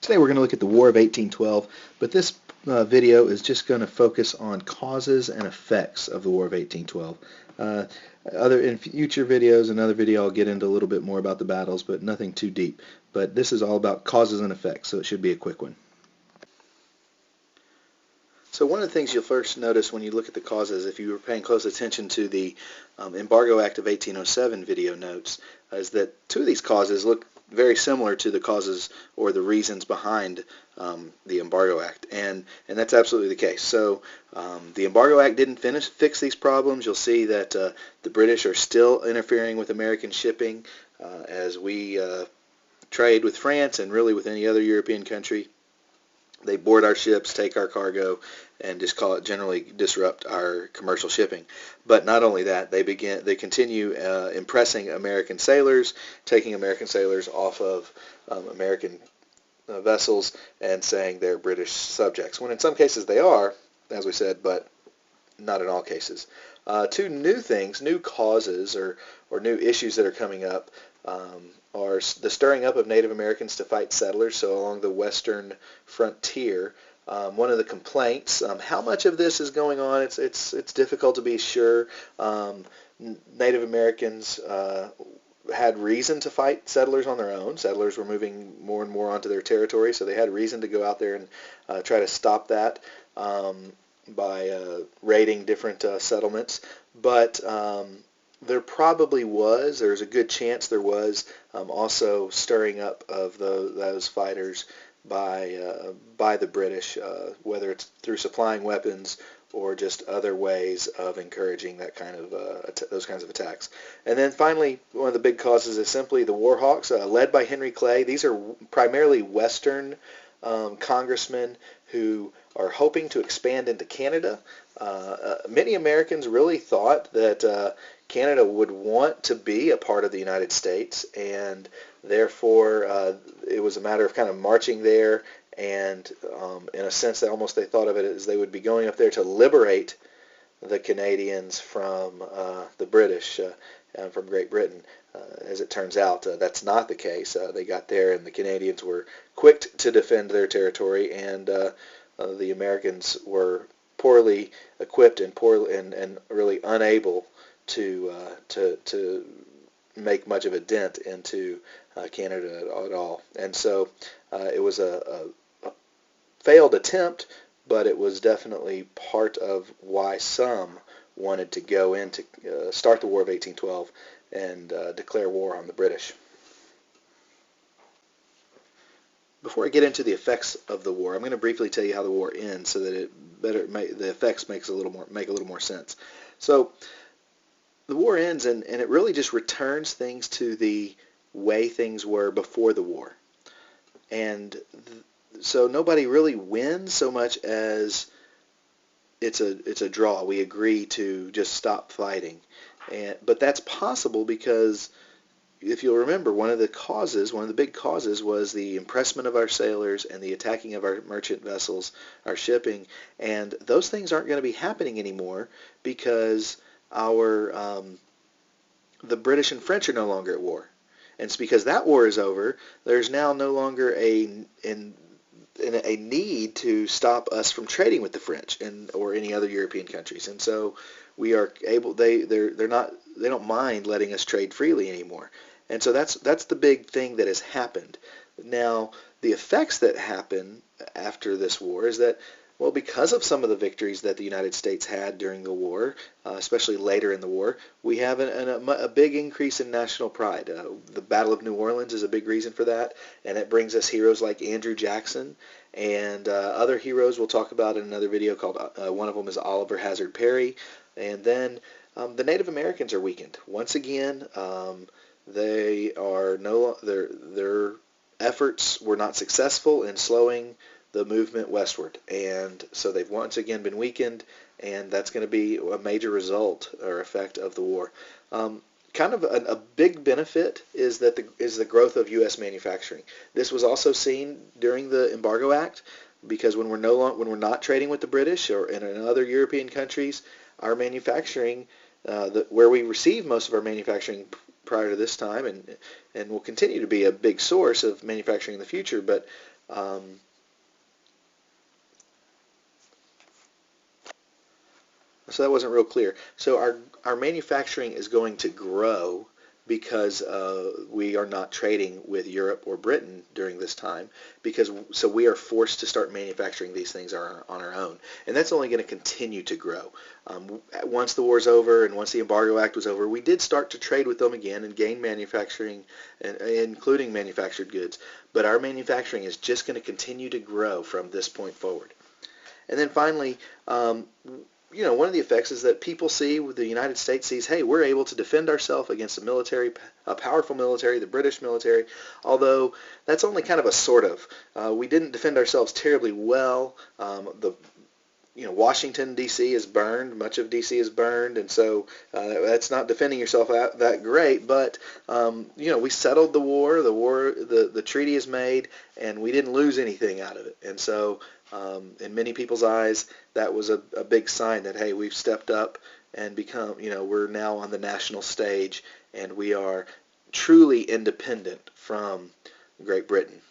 Today we're going to look at the War of 1812, but this video is just going to focus on causes and effects of the War of 1812. In future videos, another video, I'll get into a little bit more about the battles, but nothing too deep. But this is all about causes and effects, so it should be a quick one. So one of the things you'll first notice when you look at the causes, if you were paying close attention to the Embargo Act of 1807 video notes, is that two of these causes look very similar to the causes or the reasons behind the Embargo Act, and that's absolutely the case. So the Embargo Act didn't fix these problems. You'll see that the British are still interfering with American shipping as we trade with France and really with any other European country. They board our ships, take our cargo, and just generally disrupt our commercial shipping. But not only that, they continue impressing American sailors, taking American sailors off of American vessels and saying they're British subjects, when in some cases they are, as we said, but not in all cases. Two new causes or new issues that are coming up are the stirring up of Native Americans to fight settlers, so along the western frontier. One of the complaints, how much of this is going on, it's difficult to be sure. Native Americans had reason to fight settlers on their own. Settlers were moving more and more onto their territory, so they had reason to go out there and try to stop that by raiding different settlements. But there's a good chance there was also stirring up of those fighters by the British, whether it's through supplying weapons or just other ways of encouraging that kind of those kinds of attacks. And then finally, one of the big causes is simply the Warhawks, led by Henry Clay. These are primarily Western congressmen who are hoping to expand into Canada. Many Americans really thought that Canada would want to be a part of the United States, and therefore it was a matter of kind of marching there, and in a sense they thought of it as they would be going up there to liberate the Canadians from the British and from Great Britain. As it turns out, that's not the case. They got there, and the Canadians were quick to defend their territory, and the Americans were poorly equipped and really unable to make much of a dent into Canada at all. And so it was a failed attempt, but it was definitely part of why some wanted to go in to start the War of 1812 and declare war on the British. Before I get into the effects of the war, I'm going to briefly tell you how the war ends so that the effects make a little more sense. So the war ends, and it really just returns things to the way things were before the war. And so nobody really wins so much as it's a draw. We agree to just stop fighting. But that's possible because, if you'll remember, one of the big causes was the impressment of our sailors and the attacking of our merchant vessels, our shipping, and those things aren't going to be happening anymore because the British and French are no longer at war. And it's because that war is over, there's now no longer a need to stop us from trading with the French or any other European countries. And so we are able. They don't mind letting us trade freely anymore. And so that's the big thing that has happened. Now, the effects that happen after this war is that, well, because of some of the victories that the United States had during the war, especially later in the war, we have a big increase in national pride. The Battle of New Orleans is a big reason for that, and it brings us heroes like Andrew Jackson and other heroes we'll talk about in another video called, one of them is Oliver Hazard Perry. And then the Native Americans are weakened. Once again, their efforts were not successful in slowing the movement westward, and so they've once again been weakened, and that's going to be a major result or effect of the war. Kind of a big benefit is the growth of U.S. manufacturing. This was also seen during the Embargo Act, because when we're not trading with the British or in other European countries, our manufacturing, where we receive most of our manufacturing prior to this time, and will continue to be a big source of manufacturing in the future, but So that wasn't real clear. So our manufacturing is going to grow because we are not trading with Europe or Britain during this time, because so we are forced to start manufacturing these things on our own, and that's only going to continue to grow. Once the war's over and once the Embargo Act was over, we did start to trade with them again and gain manufacturing, including manufactured goods, but our manufacturing is just going to continue to grow from this point forward. And then finally, one of the effects is that people see, the United States sees, hey, we're able to defend ourselves against a powerful military, the British military, although that's only kind of a sort of. We didn't defend ourselves terribly well. Washington, D.C. is burned. Much of D.C. is burned, and so that's not defending yourself that great. But we settled the war. The treaty is made, and we didn't lose anything out of it. And so, in many people's eyes, that was a big sign that, hey, we've stepped up and become, we're now on the national stage, and we are truly independent from Great Britain.